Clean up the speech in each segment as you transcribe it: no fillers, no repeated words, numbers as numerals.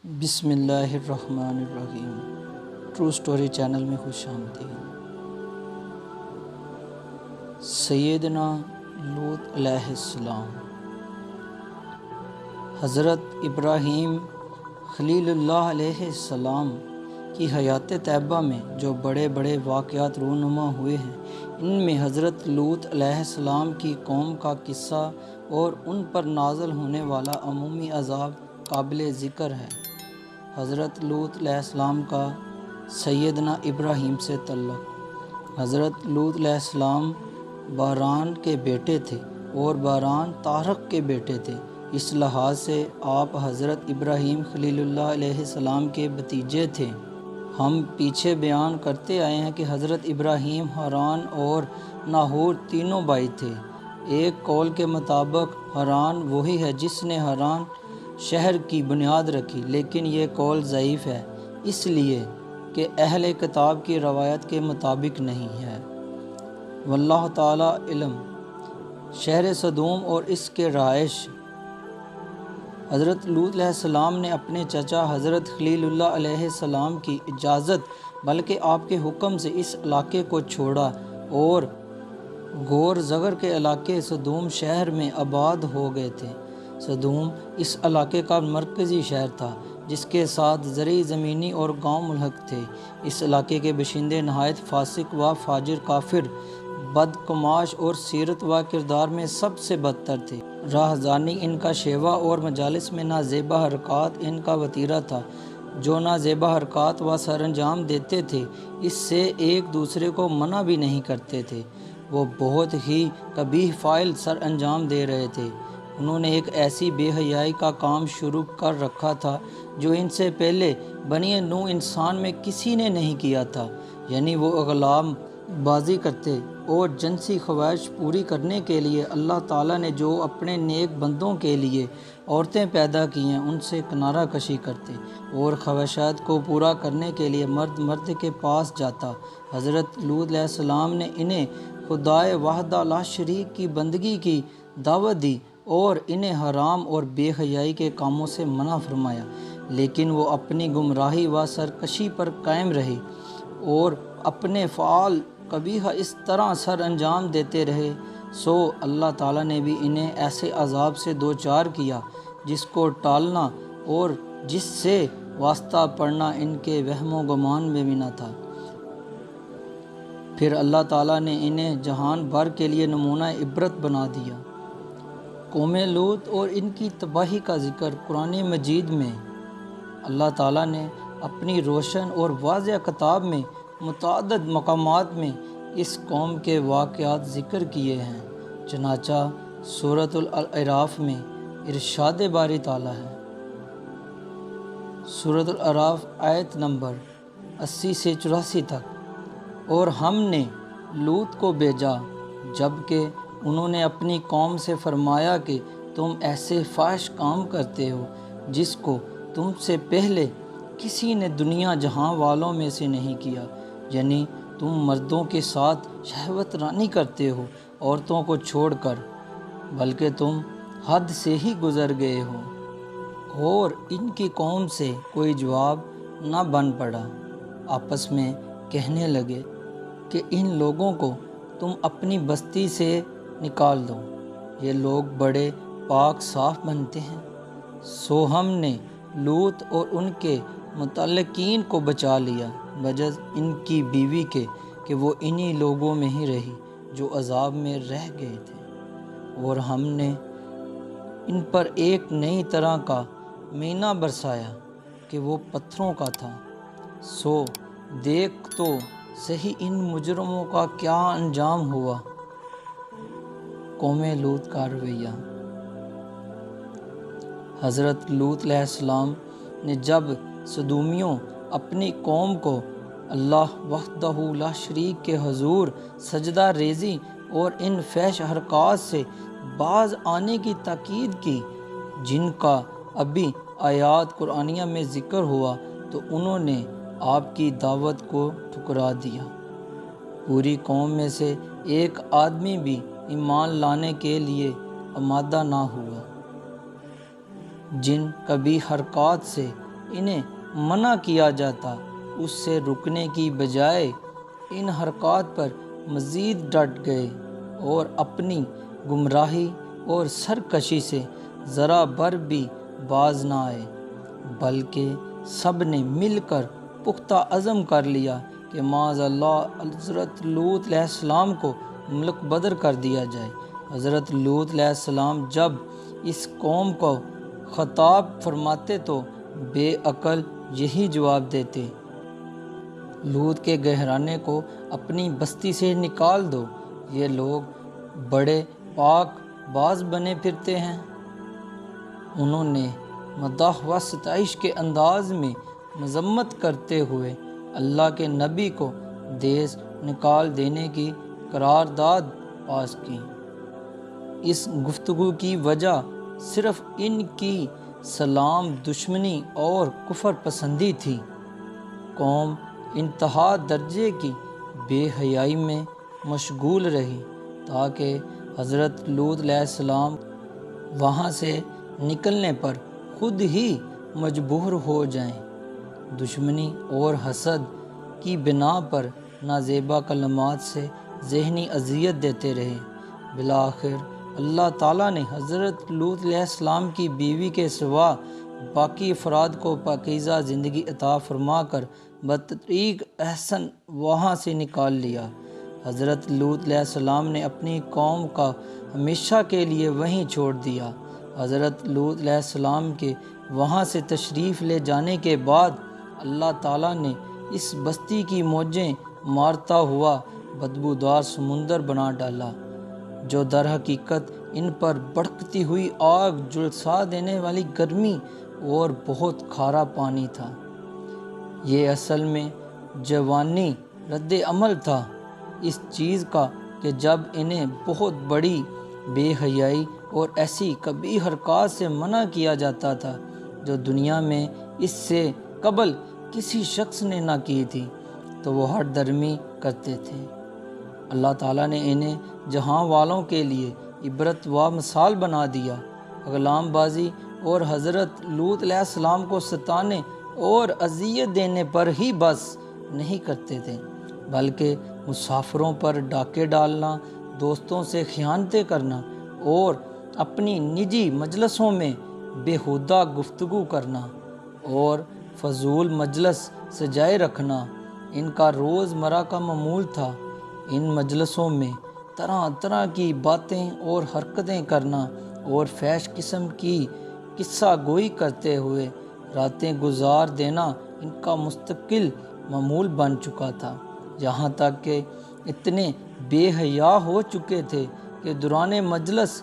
بسم اللہ الرحمن الرحیم۔ ٹرو سٹوری چینل میں خوش آمدید۔ سیدنا لوط علیہ السلام۔ حضرت ابراہیم خلیل اللہ علیہ السلام کی حیات طیبہ میں جو بڑے بڑے واقعات رونما ہوئے ہیں، ان میں حضرت لوط علیہ السلام کی قوم کا قصہ اور ان پر نازل ہونے والا عمومی عذاب قابل ذکر ہے۔ حضرت لوط علیہ السلام کا سیدنا ابراہیم سے تعلق۔ حضرت لوط علیہ السلام باران کے بیٹے تھے اور باران طارق کے بیٹے تھے۔ اس لحاظ سے آپ حضرت ابراہیم خلیل اللہ علیہ السلام کے بھتیجے تھے۔ ہم پیچھے بیان کرتے آئے ہیں کہ حضرت ابراہیم، حران اور ناہور تینوں بھائی تھے۔ ایک قول کے مطابق حران وہی ہے جس نے حران شہر کی بنیاد رکھی، لیکن یہ قول ضعیف ہے، اس لیے کہ اہل کتاب کی روایت کے مطابق نہیں ہے۔ واللہ تعالی علم۔ شہر صدوم اور اس کے رہائش۔ حضرت لوط علیہ السلام نے اپنے چچا حضرت خلیل اللہ علیہ السلام کی اجازت بلکہ آپ کے حکم سے اس علاقے کو چھوڑا اور گور زغر کے علاقے صدوم شہر میں آباد ہو گئے تھے۔ صدوم اس علاقے کا مرکزی شہر تھا جس کے ساتھ زرعی زمینی اور گاؤں ملحق تھے۔ اس علاقے کے باشندے نہایت فاسق و فاجر، کافر، بدقماش اور سیرت و کردار میں سب سے بدتر تھے۔ راہزنی ان کا شیوہ اور مجالس میں نازیبا حرکات ان کا وتیرہ تھا۔ جو نازیبا حرکات و سر انجام دیتے تھے، اس سے ایک دوسرے کو منع بھی نہیں کرتے تھے۔ وہ بہت ہی قبیح فعل سر انجام دے رہے تھے۔ انہوں نے ایک ایسی بے حیائی کا کام شروع کر رکھا تھا جو ان سے پہلے بنی نوح انسان میں کسی نے نہیں کیا تھا، یعنی وہ اغلام بازی کرتے اور جنسی خواہش پوری کرنے کے لیے اللہ تعالیٰ نے جو اپنے نیک بندوں کے لیے عورتیں پیدا کی ہیں ان سے کنارہ کشی کرتے اور خواہشات کو پورا کرنے کے لیے مرد مرد کے پاس جاتا۔ حضرت لوط علیہ السلام نے انہیں خدائے وحدہ لا شریک کی بندگی کی دعوت دی اور انہیں حرام اور بے حیائی کے کاموں سے منع فرمایا، لیکن وہ اپنی گمراہی و سرکشی پر قائم رہے اور اپنے فعال قبیح اس طرح سر انجام دیتے رہے۔ سو اللہ تعالیٰ نے بھی انہیں ایسے عذاب سے دوچار کیا جس کو ٹالنا اور جس سے واسطہ پڑنا ان کے وہم و گمان میں بھی نہ تھا۔ پھر اللہ تعالیٰ نے انہیں جہان بھر کے لیے نمونہ عبرت بنا دیا۔ قوم لوط اور ان کی تباہی کا ذکر قرآن مجید میں اللہ تعالیٰ نے اپنی روشن اور واضح کتاب میں متعدد مقامات میں اس قوم کے واقعات ذکر کیے ہیں۔ چنانچہ سورۃ الاعراف میں ارشاد باری تعالیٰ ہے۔ سورۃ الاعراف آیت نمبر 80 سے 84 تک۔ اور ہم نے لوط کو بھیجا جبکہ انہوں نے اپنی قوم سے فرمایا کہ تم ایسے فاحش کام کرتے ہو جس کو تم سے پہلے کسی نے دنیا جہاں والوں میں سے نہیں کیا، یعنی تم مردوں کے ساتھ شہوت رانی کرتے ہو عورتوں کو چھوڑ کر، بلکہ تم حد سے ہی گزر گئے ہو۔ اور ان کی قوم سے کوئی جواب نہ بن پڑا۔ آپس میں کہنے لگے کہ ان لوگوں کو تم اپنی بستی سے نکال دو، یہ لوگ بڑے پاک صاف بنتے ہیں۔ سو ہم نے لوط اور ان کے متعلقین کو بچا لیا بجز ان کی بیوی کے کہ وہ انہی لوگوں میں ہی رہی جو عذاب میں رہ گئے تھے، اور ہم نے ان پر ایک نئی طرح کا مینہ برسایا کہ وہ پتھروں کا تھا۔ سو دیکھ تو صحیح ان مجرموں کا کیا انجام ہوا۔ قوم لوط کا رویہ۔ حضرت لوط علیہ السلام نے جب صدومیوں اپنی قوم کو اللہ وحدہ لا شریک کے حضور سجدہ ریزی اور ان فحش حرکات سے باز آنے کی تاکید کی جن کا ابھی آیات قرآنیہ میں ذکر ہوا، تو انہوں نے آپ کی دعوت کو ٹھکرا دیا۔ پوری قوم میں سے ایک آدمی بھی ایمان لانے کے لیے آمادہ نہ ہوا۔ جن قبیح حرکات سے انہیں منع کیا جاتا، اس سے رکنے کی بجائے ان حرکات پر مزید ڈٹ گئے اور اپنی گمراہی اور سرکشی سے ذرا بر بھی باز نہ آئے، بلکہ سب نے مل کر پختہ عزم کر لیا کہ معاذ اللہ حضرت لوط علیہ السلام کو ملک بدر کر دیا جائے۔ حضرت لوط علیہ السلام جب اس قوم کو خطاب فرماتے تو بے عقل یہی جواب دیتے: لوط کے گھرانے کو اپنی بستی سے نکال دو، یہ لوگ بڑے پاک باز بنے پھرتے ہیں۔ انہوں نے مداح و ستائش کے انداز میں مذمت کرتے ہوئے اللہ کے نبی کو دیس نکال دینے کی قرارداد پاس کی۔ اس گفتگو کی وجہ صرف ان کی سلام دشمنی اور کفر پسندی تھی۔ قوم انتہا درجے کی بے حیائی میں مشغول رہی تاکہ حضرت لوط علیہ السلام وہاں سے نکلنے پر خود ہی مجبور ہو جائیں۔ دشمنی اور حسد کی بنا پر نازیبا کلمات سے ذہنی اذیت دیتے رہے۔ بالآخر اللہ تعالیٰ نے حضرت لوط علیہ السلام کی بیوی کے سوا باقی افراد کو پاکیزہ زندگی عطا فرما کر بطریق احسن وہاں سے نکال لیا۔ حضرت لوط علیہ السلام نے اپنی قوم کا ہمیشہ کے لیے وہیں چھوڑ دیا۔ حضرت لوط علیہ السلام کے وہاں سے تشریف لے جانے کے بعد اللہ تعالیٰ نے اس بستی کی موجیں مارتا ہوا بدبودار سمندر بنا ڈالا، جو در حقیقت ان پر بھڑکتی ہوئی آگ، جھلسا دینے والی گرمی اور بہت کھارا پانی تھا۔ یہ اصل میں جوانی رد عمل تھا اس چیز کا کہ جب انہیں بہت بڑی بے حیائی اور ایسی قبیح حرکات سے منع کیا جاتا تھا جو دنیا میں اس سے قبل کسی شخص نے نہ کی تھی، تو وہ ہٹ درمی کرتے تھے۔ اللہ تعالیٰ نے انہیں جہاں والوں کے لیے عبرت و مثال بنا دیا۔ غلام بازی اور حضرت لوط علیہ السلام کو ستانے اور اذیت دینے پر ہی بس نہیں کرتے تھے، بلکہ مسافروں پر ڈاکے ڈالنا، دوستوں سے خیانتیں کرنا اور اپنی نجی مجلسوں میں بیہودہ گفتگو کرنا اور فضول مجلس سجائے رکھنا ان کا روزمرہ کا معمول تھا۔ ان مجلسوں میں طرح طرح کی باتیں اور حرکتیں کرنا اور فحش قسم کی قصہ گوئی کرتے ہوئے راتیں گزار دینا ان کا مستقل معمول بن چکا تھا، یہاں تک کہ اتنے بے حیا ہو چکے تھے کہ دوران مجلس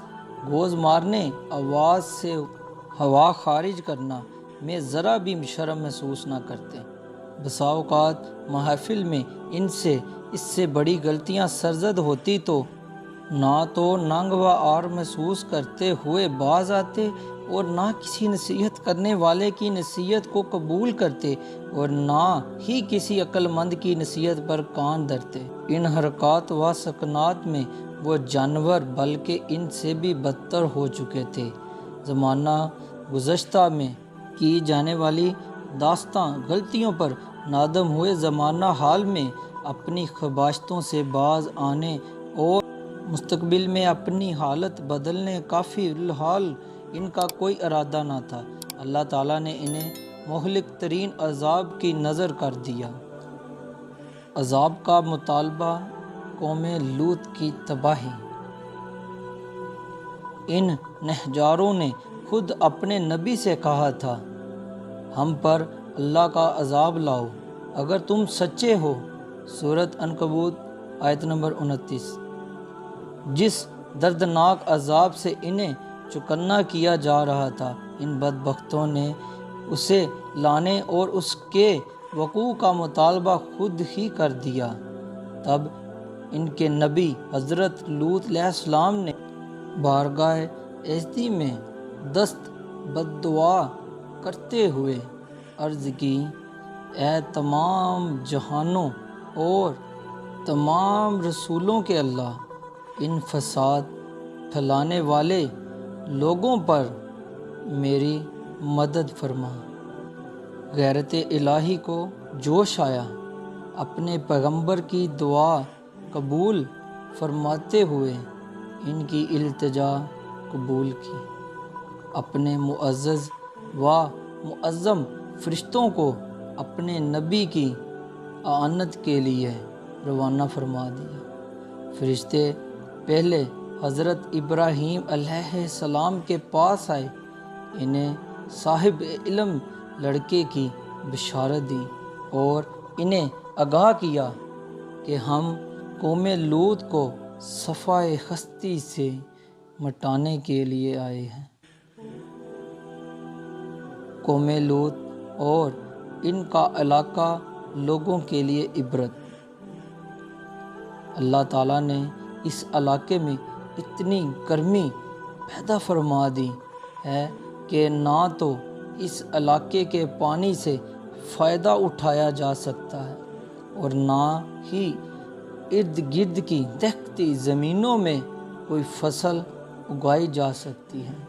گوز مارنے، آواز سے ہوا خارج کرنا میں ذرا بھی شرم محسوس نہ کرتے۔ بسا اوقات محافل میں ان سے اس سے بڑی غلطیاں سرزد ہوتی تو نہ تو ننگ و عار محسوس کرتے ہوئے باز آتے اور نہ کسی نصیحت کرنے والے کی نصیحت کو قبول کرتے اور نہ ہی کسی عقل مند کی نصیحت پر کان دھرتے۔ ان حرکات و سکنات میں وہ جانور بلکہ ان سے بھی بدتر ہو چکے تھے۔ زمانہ گزشتہ میں کی جانے والی داستاں غلطیوں پر نادم ہوئے زمانہ حال میں اپنی خباشتوں سے باز آنے اور مستقبل میں اپنی حالت بدلنے کا فی الحال ان کا کوئی ارادہ نہ تھا۔ اللہ تعالیٰ نے انہیں مہلک ترین عذاب کی نذر کر دیا۔ عذاب کا مطالبہ، قوم لوط کی تباہی۔ ان نہجاروں نے خود اپنے نبی سے کہا تھا: ہم پر اللہ کا عذاب لاؤ اگر تم سچے ہو۔ سورۃ عنکبوت آیت نمبر 29۔ جس دردناک عذاب سے انہیں چکنا کیا جا رہا تھا، ان بدبختوں نے اسے لانے اور اس کے وقوع کا مطالبہ خود ہی کر دیا۔ تب ان کے نبی حضرت لوط علیہ السلام نے بارگاہ ایزدی میں دست بددعا کرتے ہوئے عرض کی: اے تمام جہانوں اور تمام رسولوں کے اللہ، ان فساد پھیلانے والے لوگوں پر میری مدد فرما۔ غیرت الہی کو جوش آیا، اپنے پیغمبر کی دعا قبول فرماتے ہوئے ان کی التجا قبول کی، اپنے معزز و معظم فرشتوں کو اپنے نبی کی اعانت کے لیے روانہ فرما دیا۔ فرشتے پہلے حضرت ابراہیم علیہ السلام کے پاس آئے، انہیں صاحب علم لڑکے کی بشارت دی اور انہیں آگاہ کیا کہ ہم قوم لوط کو صفائے ہستی سے مٹانے کے لیے آئے ہیں۔ قوم لوط اور ان کا علاقہ لوگوں کے لیے عبرت۔ اللہ تعالیٰ نے اس علاقے میں اتنی گرمی پیدا فرما دی ہے کہ نہ تو اس علاقے کے پانی سے فائدہ اٹھایا جا سکتا ہے اور نہ ہی ارد گرد کی دہکتی زمینوں میں کوئی فصل اگائی جا سکتی ہے،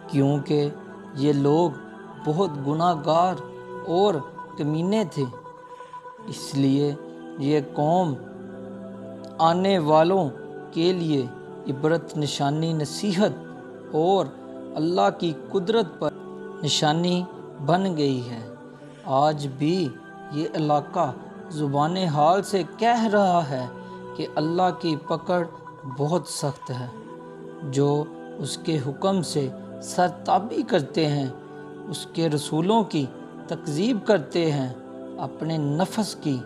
کیونکہ یہ لوگ بہت گناہ گار اور کمینے تھے۔ اس لیے یہ قوم آنے والوں کے لیے عبرت، نشانی، نصیحت اور اللہ کی قدرت پر نشانی بن گئی ہے۔ آج بھی یہ علاقہ زبان حال سے کہہ رہا ہے کہ اللہ کی پکڑ بہت سخت ہے۔ جو اس کے حکم سے سرتابی کرتے ہیں، اس کے رسولوں کی تکذیب کرتے ہیں، اپنے نفس کی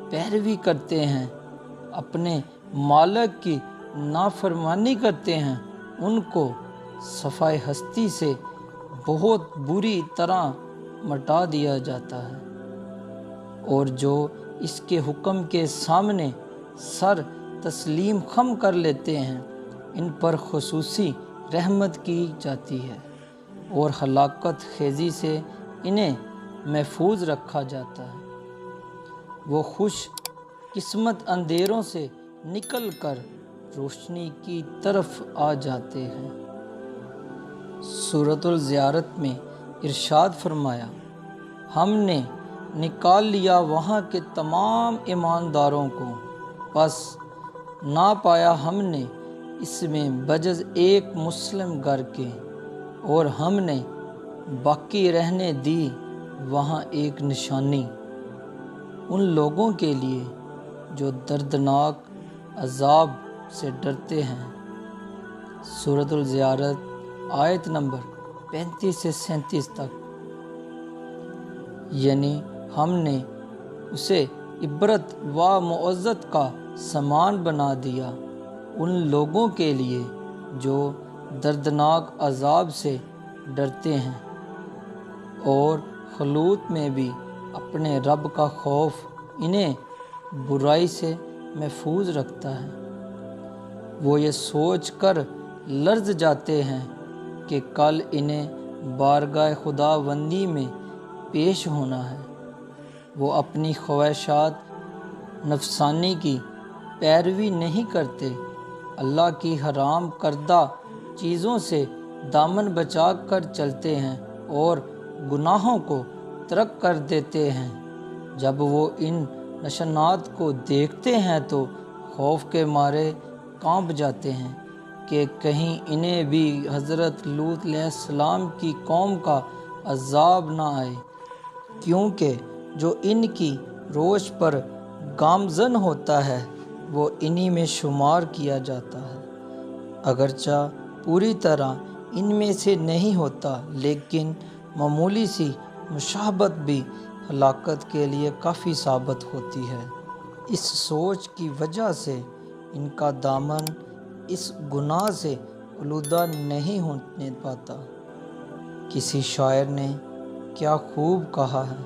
پیروی کرتے ہیں، اپنے مالک کی نافرمانی کرتے ہیں، ان کو صفائے ہستی سے بہت بری طرح مٹا دیا جاتا ہے، اور جو اس کے حکم کے سامنے سر تسلیم خم کر لیتے ہیں، ان پر خصوصی رحمت کی جاتی ہے اور ہلاکت خیزی سے انہیں محفوظ رکھا جاتا ہے۔ وہ خوش قسمت اندھیروں سے نکل کر روشنی کی طرف آ جاتے ہیں۔ سورۃ الزیارت میں ارشاد فرمایا، ہم نے نکال لیا وہاں کے تمام ایمانداروں کو، پس نہ پایا ہم نے اس میں بجز ایک مسلم گھر کے، اور ہم نے باقی رہنے دی وہاں ایک نشانی ان لوگوں کے لیے جو دردناک عذاب سے ڈرتے ہیں۔ سورۃ الزیارت آیت نمبر 35 سے 37 تک۔ یعنی ہم نے اسے عبرت و معزت کا سامان بنا دیا ان لوگوں کے لیے جو دردناک عذاب سے ڈرتے ہیں، اور خلوت میں بھی اپنے رب کا خوف انہیں برائی سے محفوظ رکھتا ہے۔ وہ یہ سوچ کر لرز جاتے ہیں کہ کل انہیں بارگاہ خداوندی میں پیش ہونا ہے۔ وہ اپنی خواہشات نفسانی کی پیروی نہیں کرتے، اللہ کی حرام کردہ چیزوں سے دامن بچا کر چلتے ہیں اور گناہوں کو ترک کر دیتے ہیں۔ جب وہ ان نشانات کو دیکھتے ہیں تو خوف کے مارے کانپ جاتے ہیں کہ کہیں انہیں بھی حضرت لوط علیہ السلام کی قوم کا عذاب نہ آئے، کیونکہ جو ان کی روش پر گامزن ہوتا ہے وہ انہی میں شمار کیا جاتا ہے۔ اگرچہ پوری طرح ان میں سے نہیں ہوتا، لیکن معمولی سی مشابہت بھی ہلاکت کے لیے کافی ثابت ہوتی ہے۔ اس سوچ کی وجہ سے ان کا دامن اس گناہ سے آلودہ نہیں ہونے پاتا۔ کسی شاعر نے کیا خوب کہا ہے،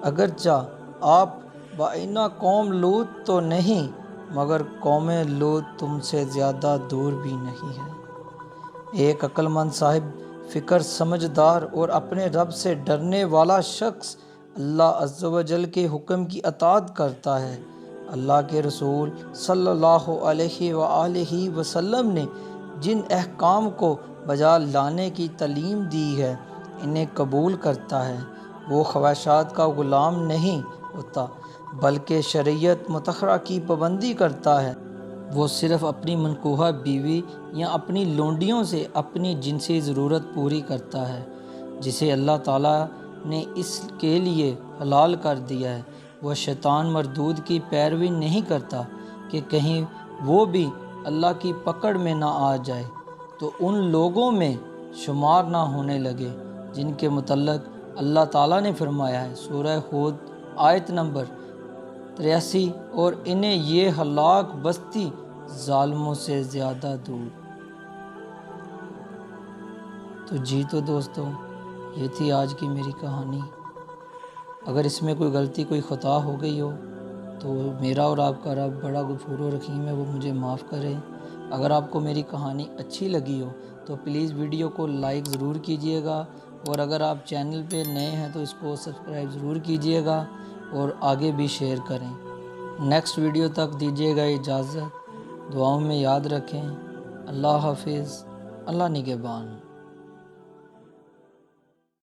اگرچہ آپ بعینہ قوم لوط تو نہیں، مگر قوم لوط تم سے زیادہ دور بھی نہیں ہے۔ ایک عقل مند، صاحب فکر، سمجھدار اور اپنے رب سے ڈرنے والا شخص اللہ عز و جل کے حکم کی اطاعت کرتا ہے۔ اللہ کے رسول صلی اللہ علیہ وآلہ وسلم نے جن احکام کو بجا لانے کی تعلیم دی ہے، انہیں قبول کرتا ہے وہ خواہشات کا غلام نہیں ہوتا بلکہ شریعت مطہرہ کی پابندی کرتا ہے۔ وہ صرف اپنی منکوحہ بیوی یا اپنی لونڈیوں سے اپنی جنسی ضرورت پوری کرتا ہے جسے اللہ تعالیٰ نے اس کے لیے حلال کر دیا ہے۔ وہ شیطان مردود کی پیروی نہیں کرتا کہ کہیں وہ بھی اللہ کی پکڑ میں نہ آ جائے تو ان لوگوں میں شمار نہ ہونے لگے جن کے متعلق اللہ تعالیٰ نے فرمایا ہے سورہ ہود آیت نمبر 83، اور انہیں یہ ہلاک بستی ظالموں سے زیادہ دور۔ تو دوستو یہ تھی آج کی میری کہانی۔ اگر اس میں کوئی غلطی کوئی خطا ہو گئی ہو تو میرا اور آپ کا رب بڑا غفور و رحیم ہے، وہ مجھے معاف کرے۔ اگر آپ کو میری کہانی اچھی لگی ہو تو پلیز ویڈیو کو لائک ضرور کیجئے گا، اور اگر آپ چینل پہ نئے ہیں تو اس کو سبسکرائب ضرور کیجئے گا اور آگے بھی شیئر کریں۔ نیکسٹ ویڈیو تک دیجیے گا اجازت، دعاؤں میں یاد رکھیں۔ اللہ حافظ، اللہ نگہبان۔